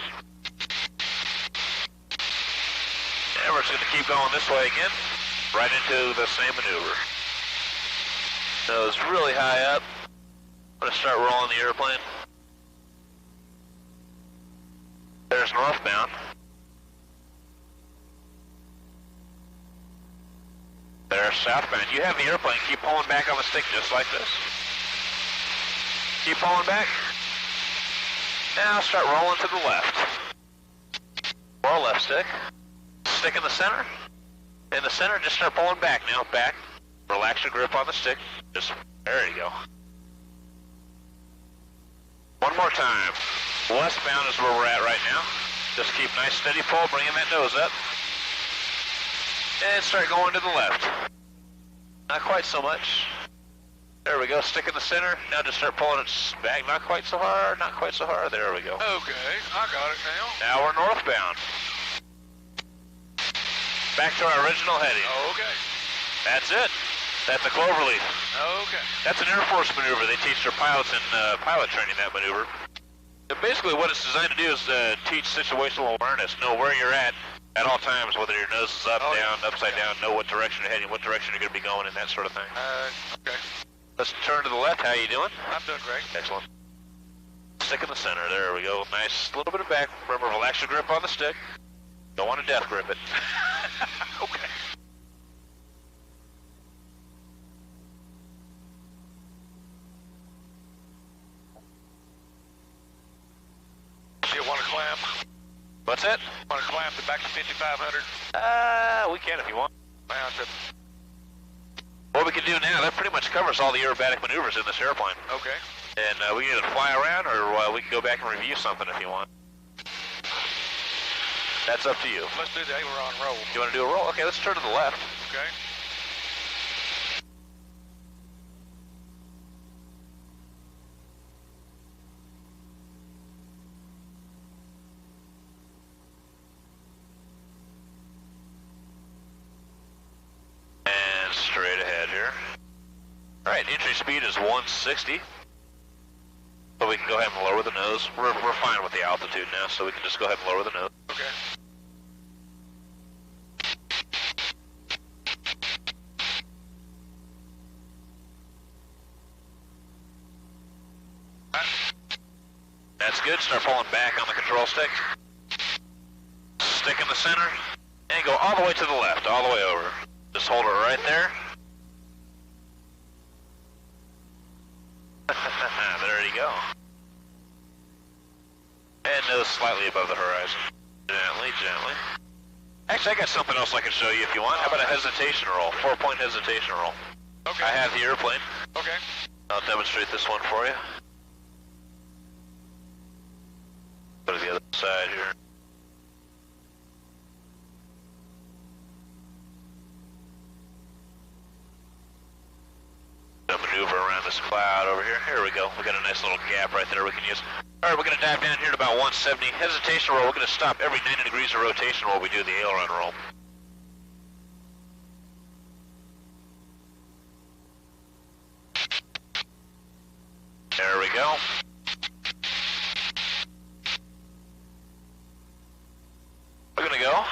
And we're just going to keep going this way again, right into the same maneuver. So it's really high up. I'm going to start rolling the airplane. There's northbound. There's southbound. You have the airplane. Keep pulling back on the stick just like this. Keep pulling back. Now start rolling to the left. Or left stick. Stick in the center. In the center, just start pulling back now. Back. Relax your grip on the stick. Just, there you go. One more time. Westbound is where we're at right now. Just keep nice steady pull, bringing that nose up. And start going to the left. Not quite so much. There we go, stick in the center. Now just start pulling it back. Not quite so hard, not quite so hard. There we go. Okay, I got it now. Now we're northbound. Back to our original heading. Okay. That's it. That's a cloverleaf. Okay. That's an Air Force maneuver. They teach their pilots in pilot training that maneuver. And basically what it's designed to do is teach situational awareness. Know where you're at all times, whether your nose is up, down, upside down, know what direction you're heading, what direction you're going to be going, and that sort of thing. Okay. Let's turn to the left. How you doing? I'm doing great. Excellent. Stick in the center. There we go. Nice. Little bit of back. Remember, relax your grip on the stick. Don't want to death grip it. Okay. Do you want to climb? What's that? Want to climb to back to 5,500? We can if you want. Down to... What we can do now, that pretty much covers all the aerobatic maneuvers in this airplane. Okay. And we can either fly around or we can go back and review something if you want. That's up to you. Let's do the aileron roll. You want to do a roll? Okay, let's turn to the left. Okay. And straight ahead here. Alright, entry speed is 160. So we can go ahead and lower the nose. We're fine with the altitude now, so we can just go ahead and lower the nose. Okay. That's good. Start pulling back on the control stick. Stick in the center. And go all the way to the left, all the way over. Just hold it right there. There you go. And nose slightly above the horizon. Gently, gently. Actually, I got something else I can show you if you want. How about a hesitation roll? 4-point hesitation roll. Okay. I have the airplane. Okay. I'll demonstrate this one for you. Go to the other side here. Maneuver around this cloud over here. Here we go. We got a nice little gap right there we can use. Alright, we're going to dive down here to about 170. Hesitation roll. We're going to stop every 90 degrees of rotation while we do the aileron roll. There we go. We're going to go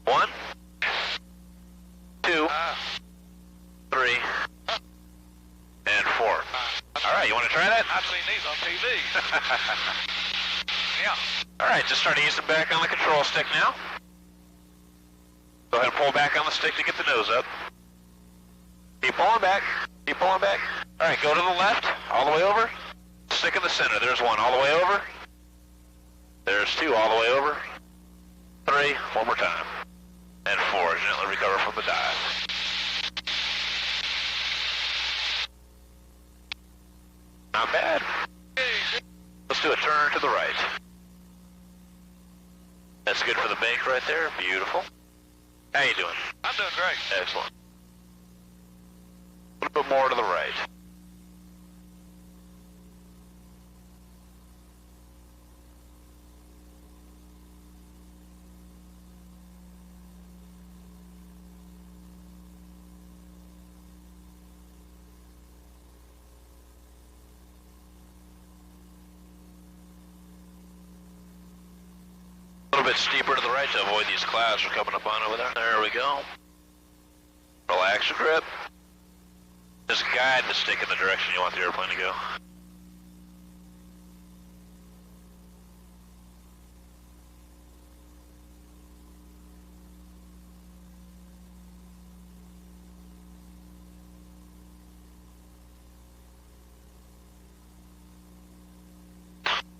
1, 2, 3, and 4. Alright, you want to try that? I've seen these on TV. Yeah. Alright, just start easing back on the control stick now. Go ahead and pull back on the stick to get the nose up. Keep pulling back. Keep pulling back. Alright, go to the left, all the way over. Stick in the center. There's 1, all the way over. There's 2, all the way over. 3, one more time. And 4, gently recover from the dive. Not bad. Let's do a turn to the right. That's good for the bank right there. Beautiful. How you doing? I'm doing great. Excellent. A little bit more to the right. little bit steeper to the right to avoid these clouds we're coming up on over there. There we go. Relax your grip. Just guide the stick in the direction you want the airplane to go.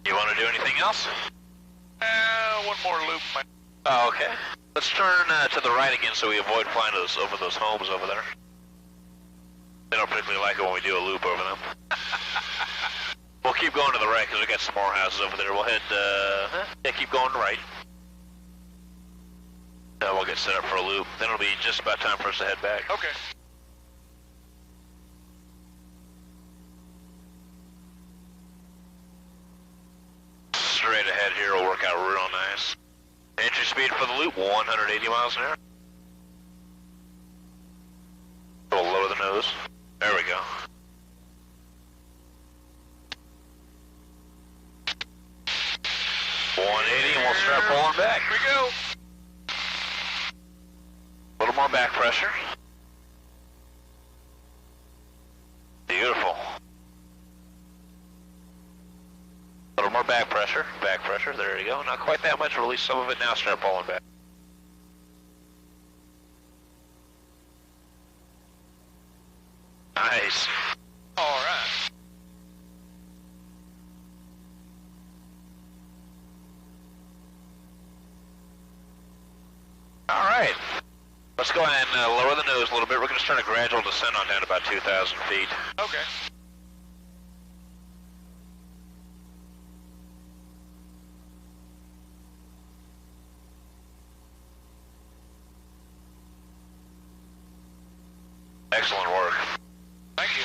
You want to do anything else? One more loop. Oh, okay. Let's turn to the right again so we avoid flying over those homes over there. They don't particularly like it when we do a loop over them. We'll keep going to the right because we got some more houses over there. We'll head, yeah, keep going to the right. Then we'll get set up for a loop. Then it'll be just about time for us to head back. Okay. Straight ahead here will work out real nice. Entry speed for the loop, 180 miles an hour. We'll lower the nose. There we go. And we'll start pulling back. Here we go. A little more back pressure. Beautiful. A little more back pressure. Back pressure. There you go. Not quite that much. Release some of it now. Start pulling back. Nice. All right. All right. Let's go ahead and lower the nose a little bit. We're going to start a gradual descent on down to about 2,000 feet. Okay. Excellent work. Thank you.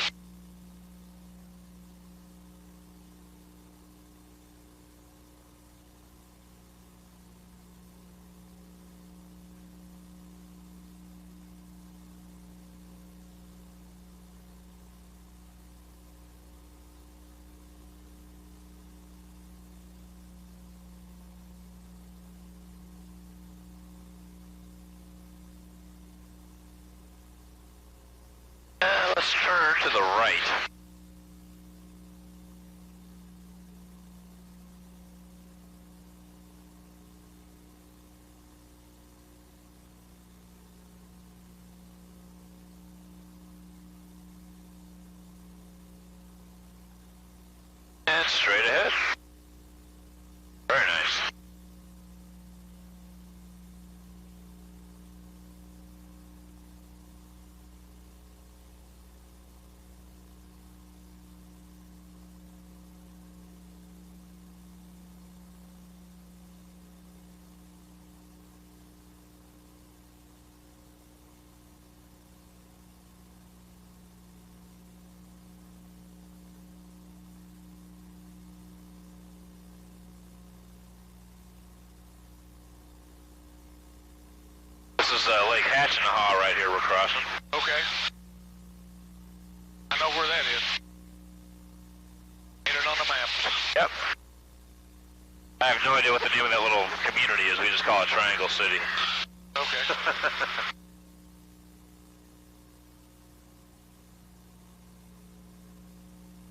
Let's turn to the right. And straight ahead. Very nice. This is Lake Hatchinaha right here we're crossing. Okay. I know where that is. Get it on the map. Yep. I have no idea what the name of that little community is. We just call it Triangle City. Okay.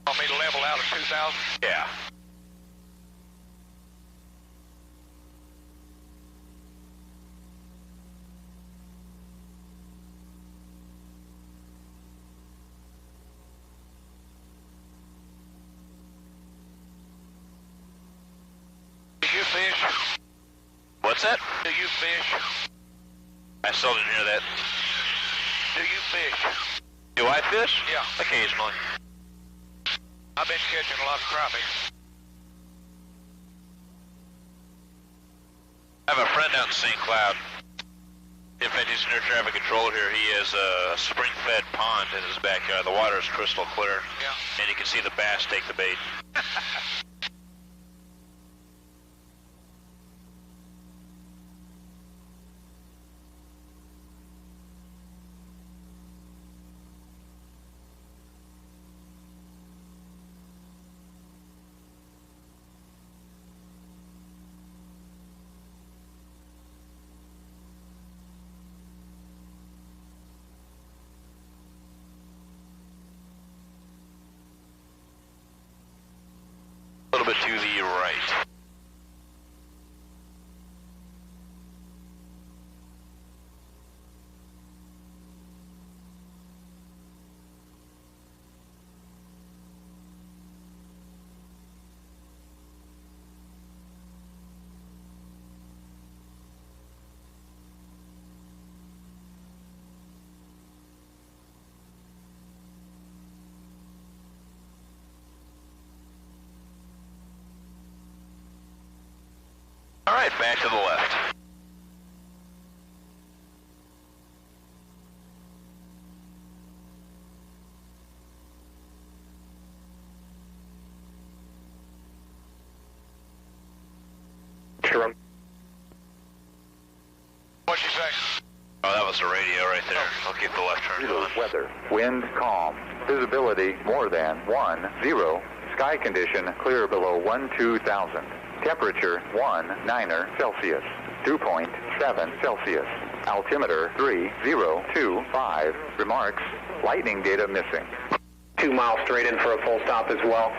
Want me to level out at 2,000? Yeah. Do you fish? What's that? Do you fish? I still didn't hear that. Do you fish? Do I fish? Yeah. Occasionally. I've been catching a lot of crappie. I have a friend out in St. Cloud. In fact, he's an air traffic controller here. He has a spring-fed pond in his backyard. The water is crystal clear. Yeah. And you can see the bass take the bait. A little bit to the right. All right, back to the left. Sure. What'd she say? Oh, that was the radio right there. I'll keep the left turn on. Weather. Wind calm. Visibility more than 10. Sky condition clear below 12,000. Temperature 19 Celsius. 2.7 Celsius. Altimeter 3025. Remarks. Lightning data missing. 2 miles straight in for a full stop as well.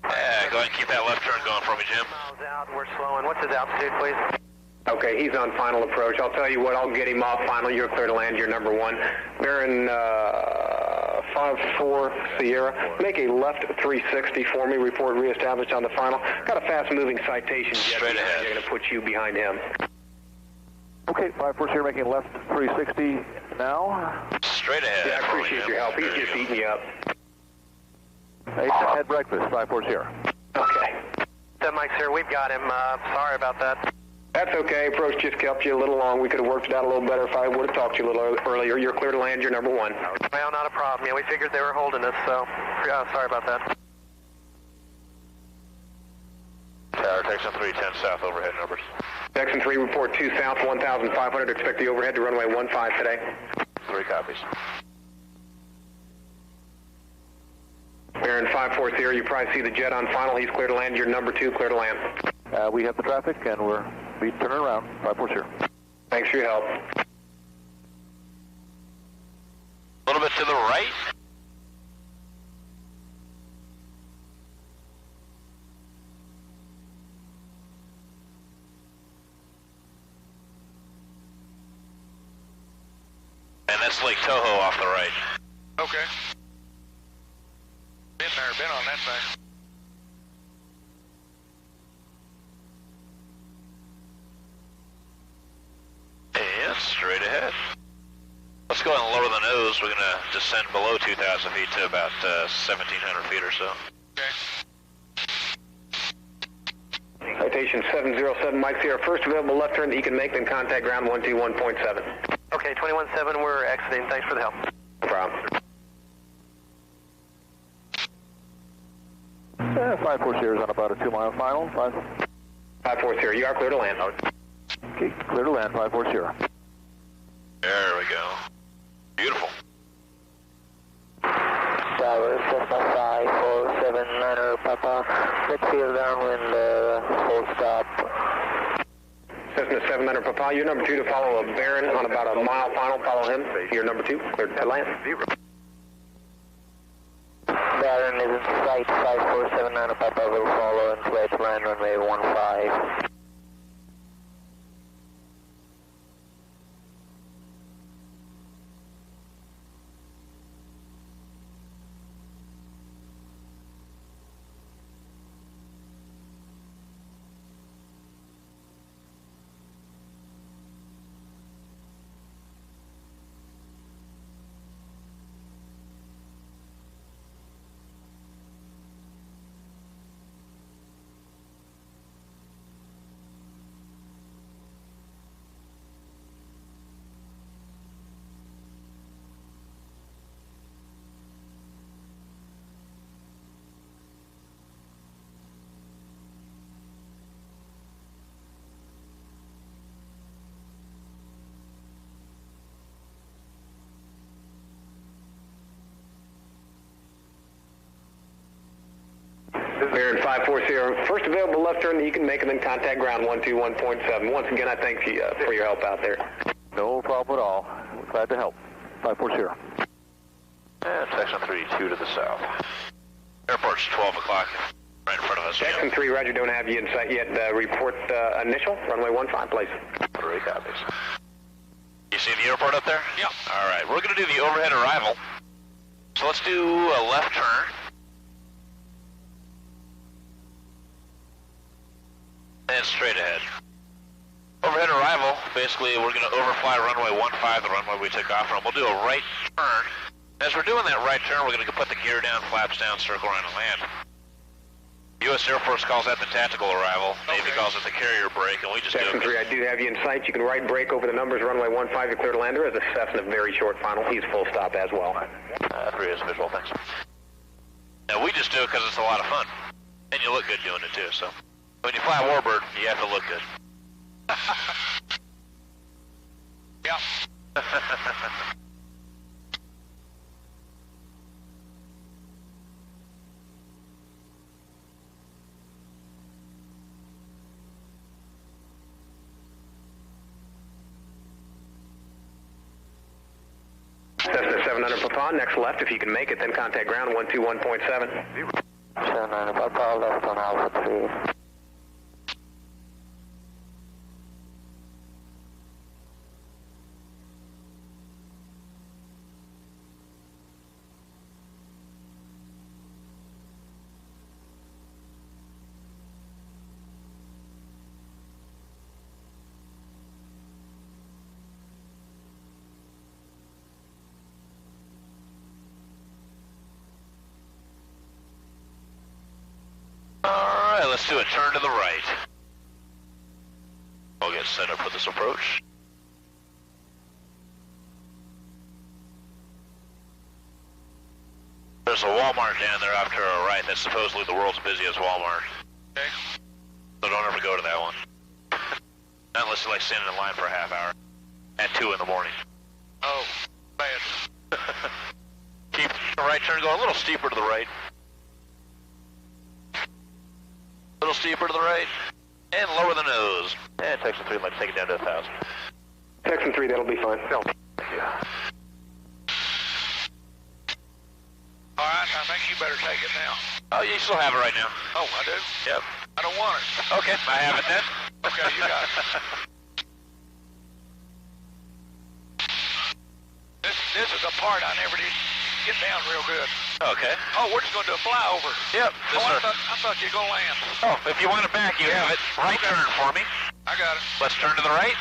Yeah, go ahead and keep that left turn going for me, Jim. Miles out, we're slowing. What's his altitude, please? Okay, he's on final approach. I'll tell you what, I'll get him off final. You're clear to land, you're number 1. Baron 54 Sierra, make a left 360 for me, report reestablished on the final. Got a fast-moving citation jet. Straight ahead. They're going to put you behind him. Okay, 54 Sierra making left 360 now. Straight ahead. Yeah, I appreciate your help. He's There you just go. eating you up. Hey, had breakfast, 54 Sierra. Okay. That Mike, sir, we've got him. Sorry about that. That's okay. Approach just kept you a little long. We could have worked it out a little better if I would have talked to you a little earlier. You're clear to land. You're number 1. Well, not a problem. Yeah, we figured they were holding us, so sorry about that. Tower, Texan 310 south overhead numbers. Texan 3, report 2 south, 1,500. Expect the overhead to runway 15 today. 3 copies. Baron 54 Sierra, you probably see the jet on final. He's clear to land. You're number 2, clear to land. We have the traffic and we're turning around, 54 Sierra. Thanks for your help. A little bit to the right. And that's Lake Toho off the right. Okay. Been there, been on that thing. And straight ahead. Let's go ahead and lower the nose. We're going to descend below 2,000 feet to about 1,700 feet or so. Okay. Citation 707, Mike Sierra. First available left turn that you can make, then contact ground 121.7. Okay, 21-7, we're exiting. Thanks for the help. No problem. 54 Sierra is on about a 2-mile final. 54 Sierra, you are clear to land. Okay, clear to land, 54 Sierra. There we go. Beautiful. Tower, Cessna 5479 Papa. Let's feel downwind, full stop. Cessna 700 Papa, you're number 2 to follow a Baron on about a mile final. Follow him. You're number 2, clear to land. Baron is in sight, 5479 Papa will follow and clear to land runway 15. Baron 54 Sierra, first available left turn that you can make, and then contact ground 121.7. Once again, I thank you for your help out there. No problem at all. We're glad to help. 54 Sierra. And section 32 to the south. Airport's 12 o'clock. Right in front of us. Jackson 3, Roger, don't have you in sight yet. Report initial, runway 15, please. 3 copies. You see the airport up there? Yep. All right, we're going to do the overhead arrival. So let's do a left turn. And straight ahead. Overhead arrival, basically we're going to overfly runway 15, the runway we took off from. We'll do a right turn. As we're doing that right turn, we're going to put the gear down, flaps down, circle around and land. U.S. Air Force calls that the tactical arrival. Navy calls it the carrier brake, and we just Jackson do it. 3, I do have you in sight. You can right brake over the numbers, runway 15, you're clear to lander as a Cessna very short final. He's full stop as well. 3 is visual, thanks. Now we just do it because it's a lot of fun. And you look good doing it too, so. When you fly Warbird, you have to look good. Yep. Cessna 700 Papa, next left. If you can make it, then contact ground 121.7. 700 Papa, left on Alpha 2. Alright, let's do a turn to the right. We'll get set up for this approach. There's a Walmart down there off to our right. That's supposedly the world's busiest Walmart. Okay. So don't ever go to that one. Not unless you like standing in line for a half hour. At 2 in the morning. Oh, bad. Keep the right turn going a little steeper to the right. A little steeper to the right. And lower the nose. And Texan 3, let's take it down to 1,000. Texan 3, that'll be fine. No. Yeah. All right, I think you better take it now. Oh, you still have it right now. Oh, I do? Yep. I don't want it. Okay, I have it then. Okay, you got it. This is a part I never did get down real good. Okay. Oh, we're just going to do a flyover. Yep. Oh, I thought you were going to land. Oh, if you want it back, you have it. Right turn for me. I got it. Let's turn to the right.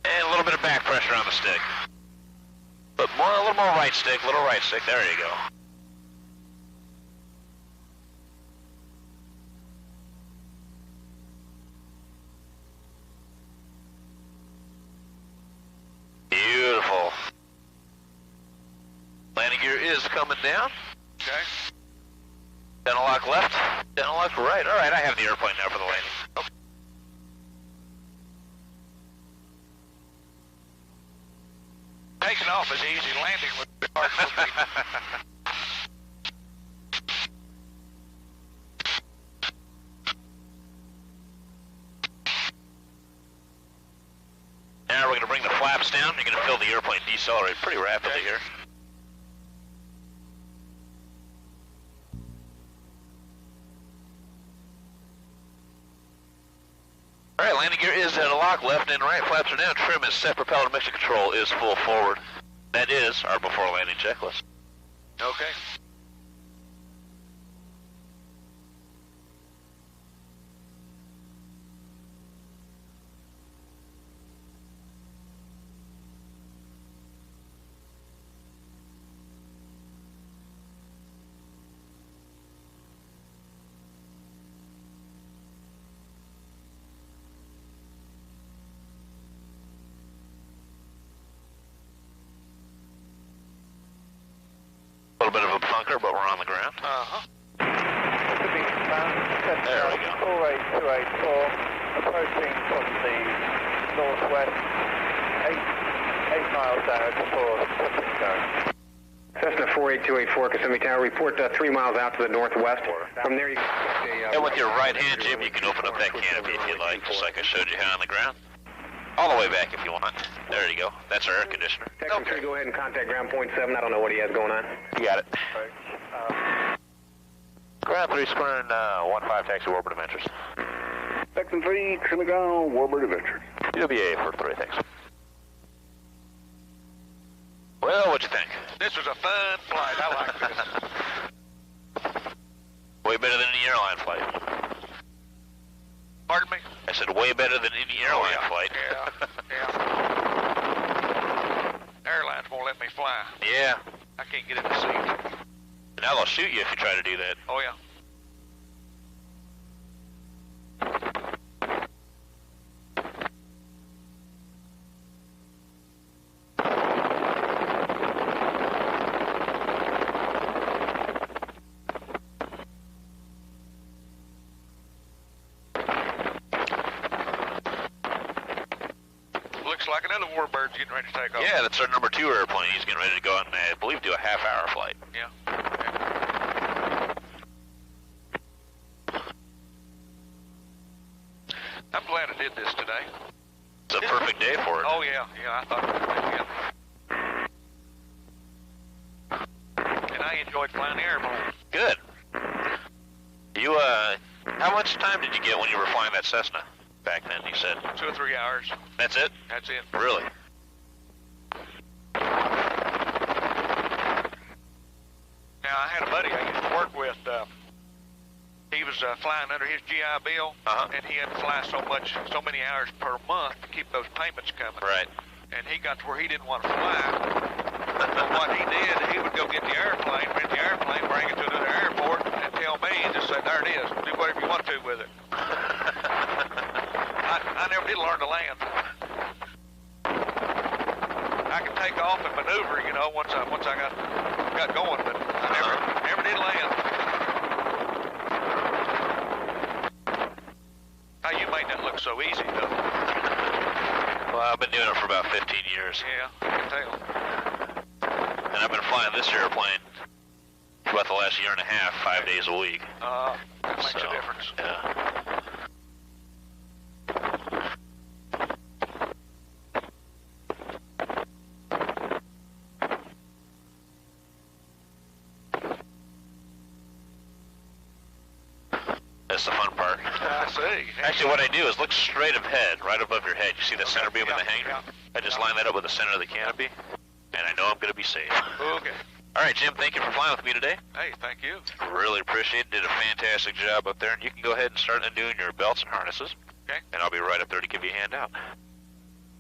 And a little bit of back pressure on the stick. But a little more right stick, little right stick. There you go. Beautiful. Landing gear is coming down. Okay. Down lock left, down lock right. All right, I have the airplane now for the landing. Okay. Taking off is easy. Landing would be hard for me. Now we're going to bring the flaps down. You're going to feel the airplane decelerate pretty rapidly here. All right, landing gear is at a lock. Left and right flaps are down. Trim is set. Propeller mission control is full forward. That is our before landing checklist. Okay. A little bit of a bunker, but we're on the ground. Uh-huh. There we go. 48284, approaching from the northwest, 8 miles down before touching down. Cessna 48284, Kissimmee Tower, report 3 miles out to the northwest. From there you can And with your right hand, Jim, you can open up that canopy if you'd like, just like I showed you here on the ground. All the way back if you want. There you go. That's our air conditioner. Texan 3, go ahead and contact ground point 7. I don't know what he has going on. You got it. Ground Ground 3, squaring 15, taxi Warbird Adventures. Section 3, trim ground, Warbird Adventures. UWA for 3, thanks. Well, what'd you think? This was a fun flight. I like this. Way better than any airline flight. Pardon me? I said way better than any airline flight. Yeah. Airlines won't let me fly. Yeah. I can't get in the seat. Now they'll shoot you if you try to do that. Oh, yeah. Looks like another Warbird's getting ready to take off. Yeah, that's our number 2 airplane. He's getting ready to go on, I believe, do a half-hour flight. Yeah. I'm glad I did this today. It's a perfect day for it. Oh, yeah. I thought it would be. And I enjoyed flying the airplane. Good. You, how much time did you get when you were flying that Cessna back then, you said? 2 or 3 hours. That's it? That's it. Really? Now, I had a buddy I used to work with. He was flying under his GI Bill, and he had to fly so many hours per month to keep those payments coming. Right. And he got to where he didn't want to fly. But what he did, he would go get the airplane, rent the airplane, bring it to another airport, and tell me, and just say, there it is, do whatever you want to with it. I never did learn to land. I could take off and maneuver, you know, once I got going, but I never did land. How you made that look so easy, though. Well, I've been doing it for about 15 years. Yeah, I can tell. And I've been flying this airplane for about the last year and a half, 5 days a week. That makes a difference. Yeah. That's the fun part. I see. Actually, what I do is look straight ahead, right above your head. You see the center beam in the hangar? Yeah. I just line that up with the center of the canopy, and I know I'm going to be safe. Okay. All right, Jim, thank you for flying with me today. Hey, thank you. Really appreciate it. Did a fantastic job up there, and you can go ahead and start undoing your belts and harnesses. Okay. And I'll be right up there to give you a hand out.